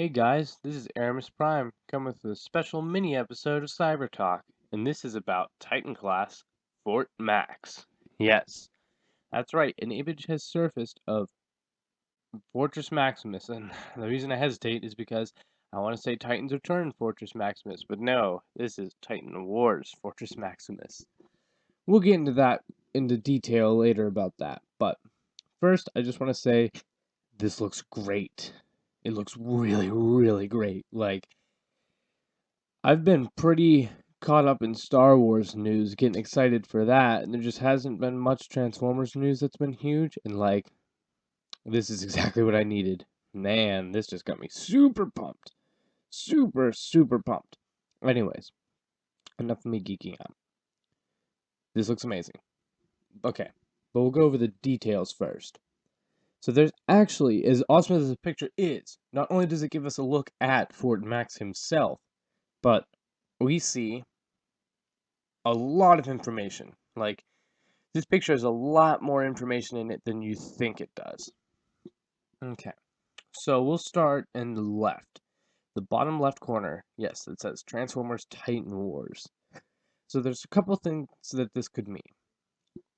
Hey guys, this is Erimus Prime, coming with a special mini episode of Cyber Talk, and this is about Titan class Fort Max. Yes, that's right, an image has surfaced of Fortress Maximus, and the reason I hesitate is because I want to say Titans Return Fortress Maximus, but no, this is Titan Wars Fortress Maximus. We'll get into detail later about that, but first I just want to say this looks great. It looks really, really great. Like, I've been pretty caught up in Star Wars news, getting excited for that, and there just hasn't been much Transformers news that's been huge, and like, this is exactly what I needed. Man, this just got me super pumped. Super, super pumped. Anyways, enough of me geeking out. This looks amazing. Okay, but we'll go over the details first. So there's actually, as awesome as the picture is, not only does it give us a look at Fort Max himself, but we see a lot of information. Like, this picture has a lot more information in it than you think it does. Okay, so we'll start in the left. The bottom left corner, yes, it says Transformers Titan Wars. So there's a couple things that this could mean.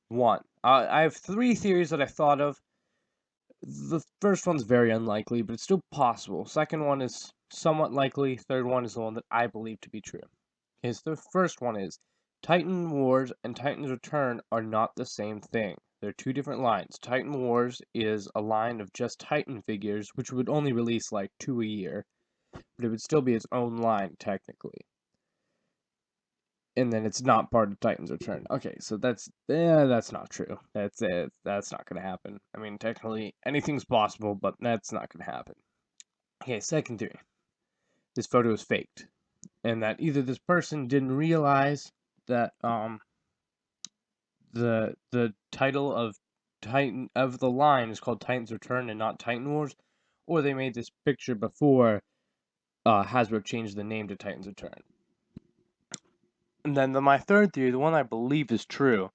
One, I have three theories that I thought of. The first one's very unlikely, but it's still possible. Second one is somewhat likely. Third one is the one that I believe to be true. Okay, so the first one is Titan Wars and Titan's Return are not the same thing. They're two different lines. Titan Wars is a line of just Titan figures, which would only release like 2 a year, but it would still be its own line, technically. And then it's not part of Titan's Return. Okay, so that's not true. That's it. That's not going to happen. I mean, technically, anything's possible, but that's not going to happen. Okay, second theory. This photo is faked. And that either this person didn't realize that the title of the line is called Titan's Return and not Titan Wars, or they made this picture before Hasbro changed the name to Titan's Return. And then my third theory, the one I believe is true,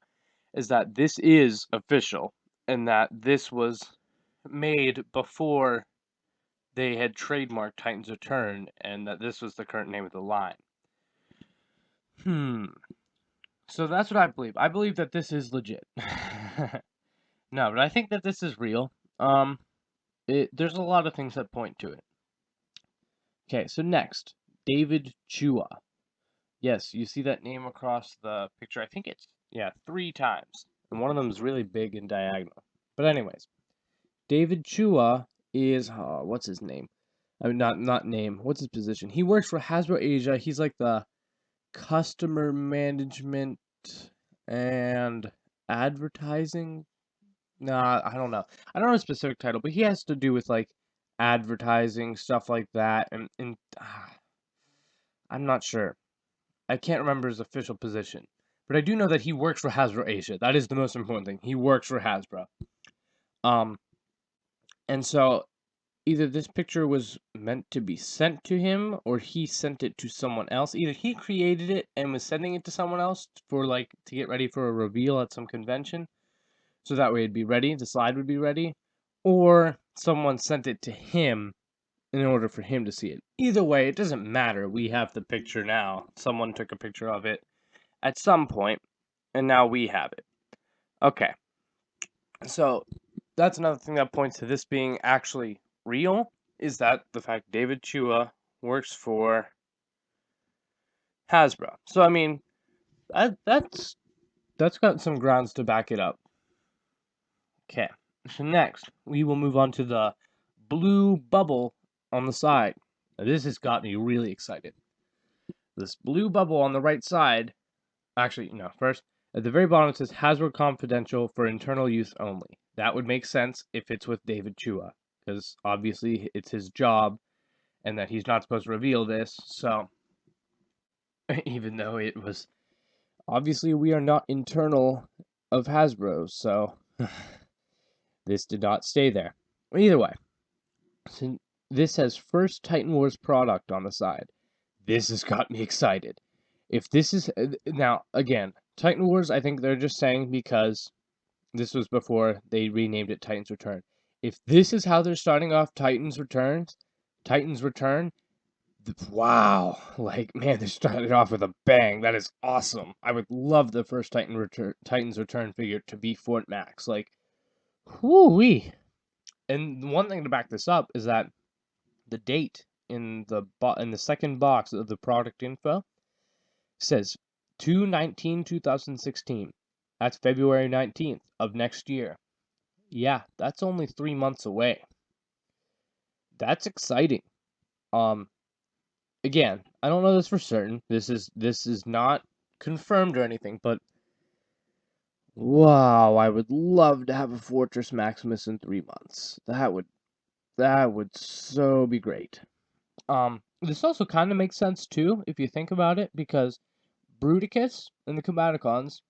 is that this is official and that this was made before they had trademarked Titan's Return and that this was the current name of the line. So that's what I believe. I believe that this is legit. No, but I think that this is real. There's a lot of things that point to it. Okay, so next, David Chua. Yes, you see that name across the picture. I think it's, 3 times. And one of them is really big and diagonal. But anyways, David Chua is, what's his name? I mean, not name. What's his position? He works for Hasbro Asia. He's like the customer management and advertising. Nah, I don't know. I don't know a specific title, but he has to do with like advertising, stuff like that, and I'm not sure. I can't remember his official position, but I do know that he works for Hasbro Asia. That is the most important thing. He works for Hasbro. And so either this picture was meant to be sent to him or he sent it to someone else. Either he created it and was sending it to someone else for like to get ready for a reveal at some convention. So that way it'd be ready, the slide would be ready, or someone sent it to him in order for him to see it. Either way, it doesn't matter. We have the picture now. Someone took a picture of it at some point, and now we have it. Okay. So that's another thing that points to this being actually real, is that the fact David Chua works for Hasbro. So I mean, that's got some grounds to back it up. Okay, so next we will move on to the blue bubble on the side. Now, this has got me really excited. This blue bubble on the right side, actually, no, first, at the very bottom it says Hasbro Confidential for internal use only. That would make sense if it's with David Chua, because obviously it's his job and that he's not supposed to reveal this, so even though it was obviously we are not internal of Hasbro, so this did not stay there. Either way, so this has first Titan Wars product on the side. This has got me excited. If this is now again, Titan Wars, I think they're just saying because this was before they renamed it Titan's Return. If this is how they're starting off Titan's Returns, Titans Return. Wow, like, man, they started off with a bang. That is awesome. I would love the first Titans Return figure to be Fort Max. Like, whoo-wee. And one thing to back this up is that the date in the second box of the product info says 2/19/2016. That's February 19th of next year. Yeah, that's only 3 months away. That's exciting. Um, Again, I don't know this for certain. This is not confirmed or anything, but wow, I would love to have a Fortress Maximus in 3 months. That would so be great. This also kind of makes sense too if you think about it, because Bruticus and the Combaticons,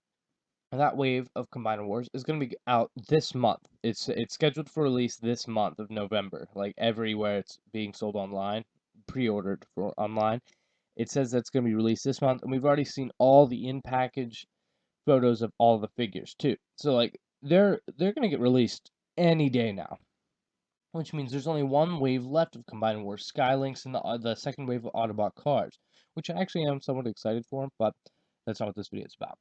that wave of Combiner Wars, is going to be out this month. It's scheduled for release this month of November. Like everywhere it's being sold online, pre-ordered for online. It says that's going to be released this month, and we've already seen all the in-package photos of all the figures too. So like they're going to get released any day now, which means there's only one wave left of Combiner Wars Skylinks and the second wave of Autobot cars, which I actually am somewhat excited for, but that's not what this video is about.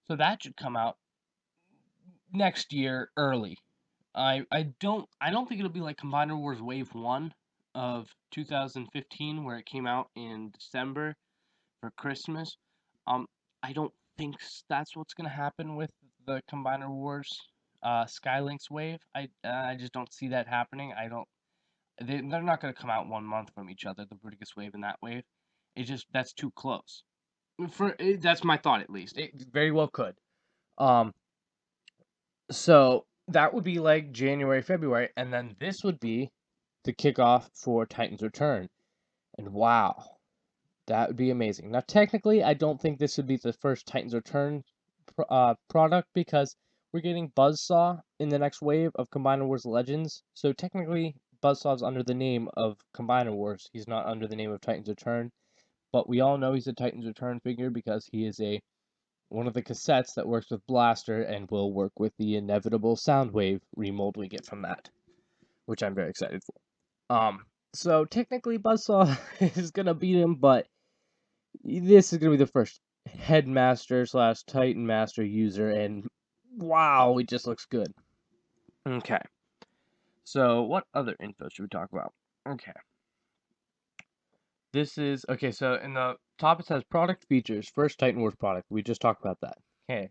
So that should come out next year early. I don't think it'll be like Combiner Wars Wave 1 of 2015 where it came out in December for Christmas. I don't think that's what's gonna happen with the Combiner Wars Skylinks wave. I just don't see that happening. I don't. They're not gonna come out 1 month from each other. The Bruticus wave and that wave. That's too close. That's my thought at least. It very well could. Um. So that would be like January, February, and then this would be the kickoff for Titans Return. And wow, that would be amazing. Now, technically, I don't think this would be the first Titans Return product, because we're getting Buzzsaw in the next wave of Combiner Wars Legends. So technically, Buzzsaw's under the name of Combiner Wars. He's not under the name of Titans Return. But we all know he's a Titans Return figure because he is one of the cassettes that works with Blaster and will work with the inevitable Soundwave remold we get from that, which I'm very excited for. So technically Buzzsaw is gonna beat him, but this is gonna be the first Headmaster / Titan Master user, and wow, it just looks good. Okay. So what other info should we talk about? Okay. So in the top it says product features, first Titan Wars product. We just talked about that. Okay.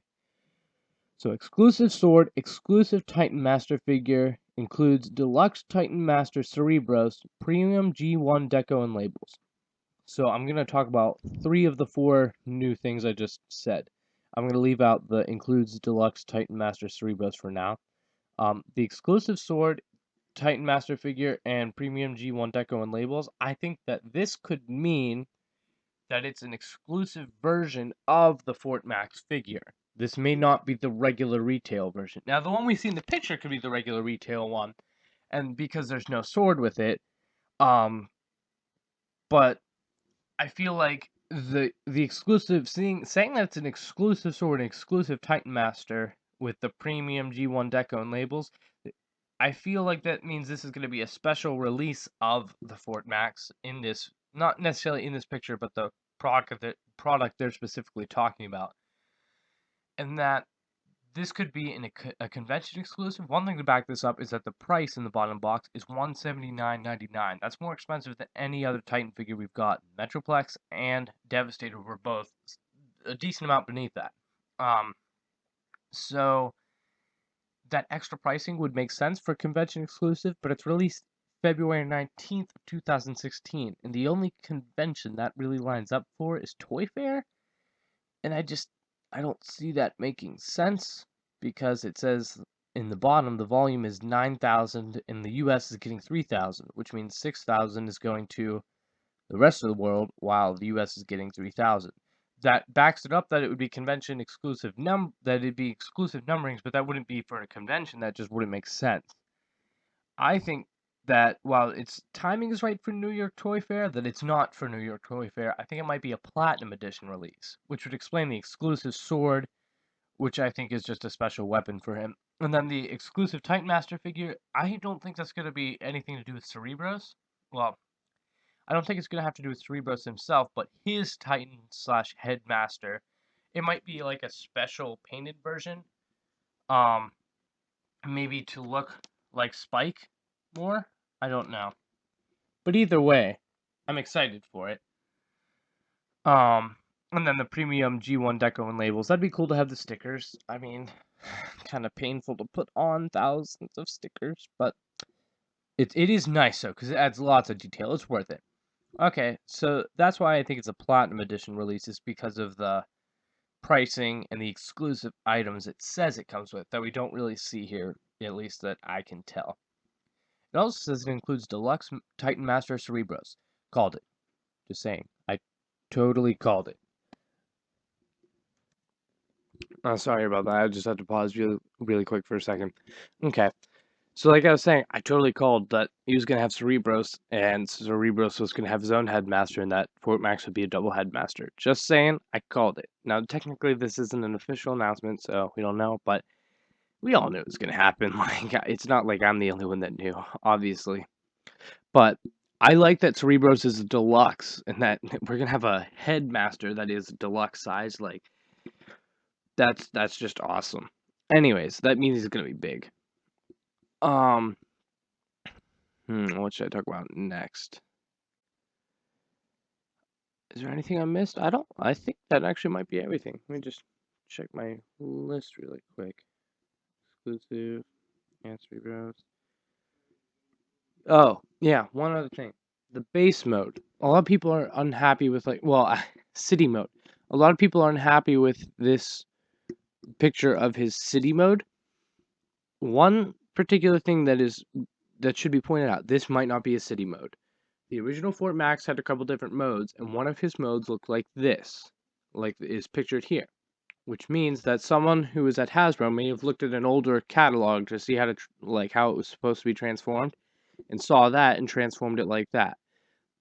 So exclusive sword, exclusive Titan Master figure, includes deluxe Titan Master Cerebros, premium G1 deco and labels. So I'm going to talk about 3 of the 4 new things I just said. I'm going to leave out the includes deluxe Titan Master Cerebros for now. The exclusive sword, Titan Master figure, and premium G1 deco and labels, I think that this could mean that it's an exclusive version of the Fort Max figure. This may not be the regular retail version. Now, the one we see in the picture could be the regular retail one, and because there's no sword with it, but I feel like the exclusive saying that it's an exclusive sword, an exclusive Titan Master with the premium G1 deco and labels, I feel like that means this is going to be a special release of the Fort Max in this, not necessarily in this picture, but the product they're specifically talking about, and that this could be a convention exclusive. One thing to back this up is that the price in the bottom box is $179.99. That's more expensive than any other Titan figure we've got. Metroplex and Devastator were both a decent amount beneath that. So that extra pricing would make sense for convention exclusive, but it's released February 19th, 2016, and the only convention that really lines up for is Toy Fair, and I don't see that making sense, because it says in the bottom the volume is 9,000 and the US is getting 3,000, which means 6,000 is going to the rest of the world while the US is getting 3,000. That backs it up that it would be convention exclusive that it'd be exclusive numberings, but that wouldn't be for a convention. That just wouldn't make sense. I think that while its timing is right for New York Toy Fair, that it's not for New York Toy Fair. I think it might be a Platinum Edition release, which would explain the exclusive sword, which I think is just a special weapon for him. And then the exclusive Titan Master figure, I don't think that's going to be anything to do with Cerebros. Well, I don't think it's going to have to do with Cerebros himself, but his Titan slash Headmaster. It might be like a special painted version. Maybe to look like Spike more. I don't know. But either way, I'm excited for it. And then the premium G1 deco and labels. That'd be cool to have the stickers. I mean, kind of painful to put on thousands of stickers, but it is nice though, because it adds lots of detail. It's worth it. Okay, so that's why I think it's a Platinum Edition release, is because of the pricing and the exclusive items it says it comes with that we don't really see here, at least that I can tell. It also says it includes Deluxe Titan Master Cerebros. Called it. Just saying. I totally called it. Oh, sorry about that. I just had to pause really quick for a second. Okay. So like I was saying, I totally called that he was going to have Cerebros, and Cerebros was going to have his own headmaster, and that Fort Max would be a double headmaster. Just saying, I called it. Now, technically, this isn't an official announcement, so we don't know, but we all knew it was going to happen. Like, it's not like I'm the only one that knew, obviously. But I like that Cerebros is a deluxe, and that we're going to have a headmaster that is deluxe size. Like, that's just awesome. Anyways, that means he's going to be big. What should I talk about next? Is there anything I missed? I think that actually might be everything. Let me just check my list really quick. Exclusive, answer bros. Oh, yeah, one other thing. The base mode. A lot of people are unhappy with, like, well, city mode. A lot of people are unhappy with this picture of his city mode. One particular thing that should be pointed out, this might not be a city mode. The original Fort Max had a couple different modes, and one of his modes looked like this, like is pictured here, which means that someone who was at Hasbro may have looked at an older catalog to see how to how it was supposed to be transformed, and saw that and transformed it like that.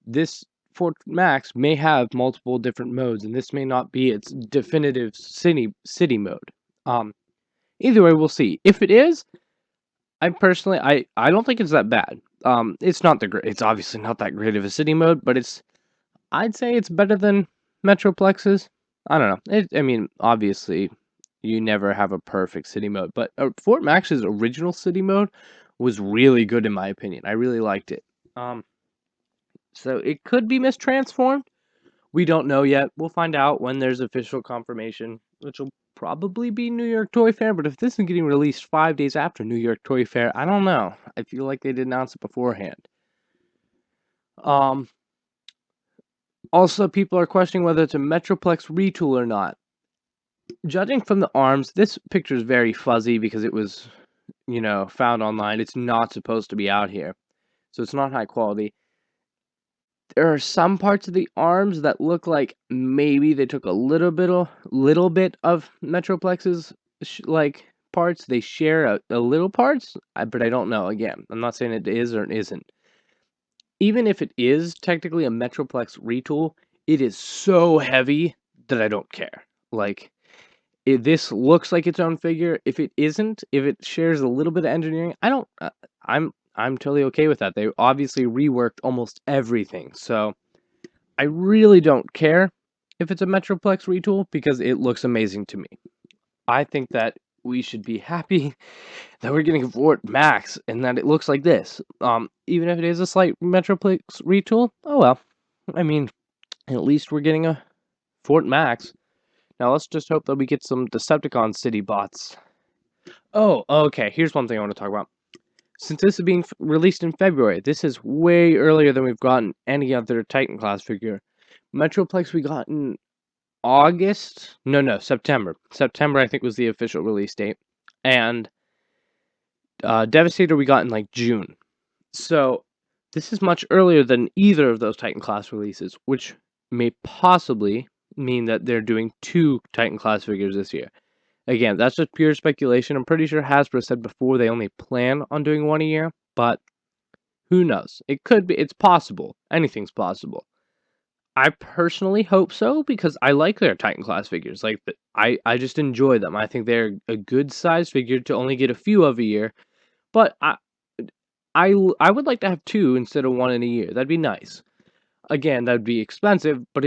This Fort Max may have multiple different modes, and this may not be its definitive city mode. Either way, we'll see. If it is, I personally, I don't think it's that bad. It's not it's obviously not that great of a city mode, but I'd say it's better than Metroplex's. I don't know. I mean, obviously, you never have a perfect city mode, but Fort Max's original city mode was really good in my opinion. I really liked it. So it could be mistransformed. We don't know yet. We'll find out when there's official confirmation, which will probably be New York Toy Fair, but if this is getting released 5 days after New York Toy Fair, I don't know. I feel like they did announce it beforehand. Also, people are questioning whether it's a Metroplex retool or not. Judging from the arms, this picture is very fuzzy because it was, found online. It's not supposed to be out here, so it's not high quality. There are some parts of the arms that look like maybe they took a little bit of Metroplex's parts. They share a little parts, but I don't know. Again, I'm not saying it is or it isn't. Even if it is technically a Metroplex retool, it is so heavy that I don't care. Like, this looks like its own figure. If it isn't, if it shares a little bit of engineering, I'm totally okay with that. They obviously reworked almost everything, so I really don't care if it's a Metroplex retool because it looks amazing to me. I think that we should be happy that we're getting a Fort Max and that it looks like this. Even if it is a slight Metroplex retool, oh well. I mean, at least we're getting a Fort Max. Now let's just hope that we get some Decepticon City bots. Oh, okay. Here's one thing I want to talk about. Since this is being released in February, this is way earlier than we've gotten any other Titan class figure. Metroplex we got in August? No, September. September, I think, was the official release date. And Devastator we got in, like, June. So, this is much earlier than either of those Titan class releases, which may possibly mean that they're doing 2 Titan class figures this year. Again, that's just pure speculation. I'm pretty sure Hasbro said before they only plan on doing 1 a year, but who knows? It could be. It's possible. Anything's possible. I personally hope so because I like their Titan class figures. Like, I just enjoy them. I think they're a good size figure to only get a few of a year, but I would like to have 2 instead of 1 in a year. That'd be nice. Again, that would be expensive, but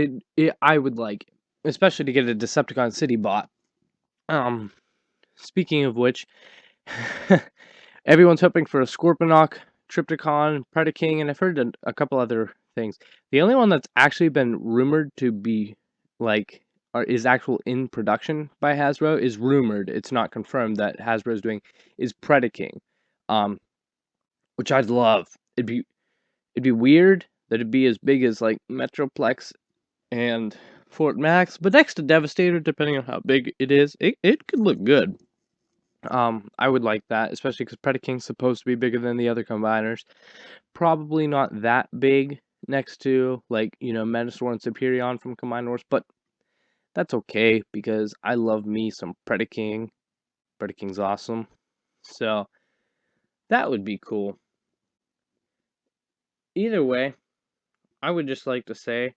I would like it, especially to get a Decepticon City bot. Speaking of which, everyone's hoping for a Scorponok, Triptychon, Predaking, and I've heard a couple other things. The only one that's actually been rumored to be like or is actual in production by Hasbro is rumored. It's not confirmed that Hasbro is doing is Predaking, which I'd love. It'd be weird that it'd be as big as like Metroplex and Fort Max, but next to Devastator, depending on how big it is, it could look good. I would like that, especially because Predaking's supposed to be bigger than the other combiners. Probably not that big next to, like, Menasor and Superion from Combiners, but that's okay, because I love me some Predaking. Predaking's awesome. So, that would be cool. Either way, I would just like to say,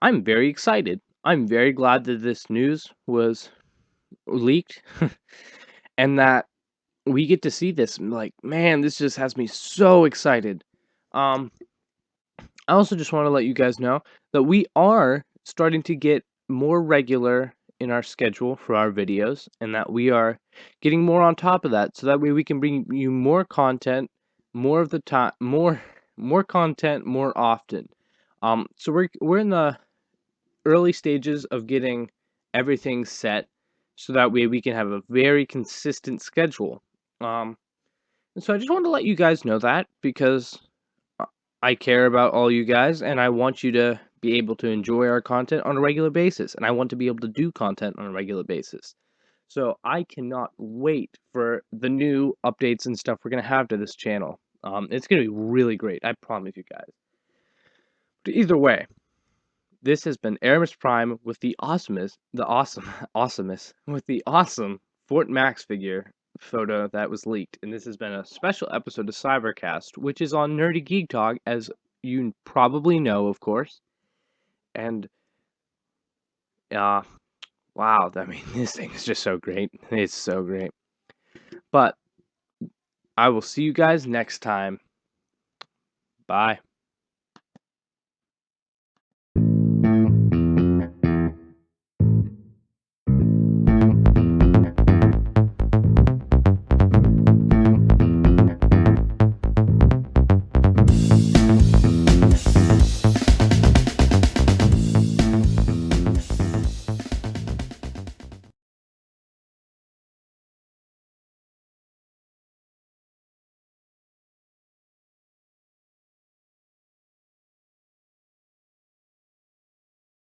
I'm very excited. I'm very glad that this news was leaked, and that we get to see this. Like, man, this just has me so excited. I also just want to let you guys know that we are starting to get more regular in our schedule for our videos, and that we are getting more on top of that, so that way we can bring you more content, more of the time, more content more often. So we're in the early stages of getting everything set, so that way we can have a very consistent schedule. And so I just wanted to let you guys know that, because I care about all you guys, and I want you to be able to enjoy our content on a regular basis, and I want to be able to do content on a regular basis. So I cannot wait for the new updates and stuff we're going to have to this channel. It's going to be really great, I promise you guys. But either way, this has been Erimus Prime with the with the awesome Fort Max figure photo that was leaked, and this has been a special episode of Cybercast, which is on Nerdy Geek Talk, as you probably know, of course. And wow, I mean, this thing is just so great. It's so great. But I will see you guys next time. Bye.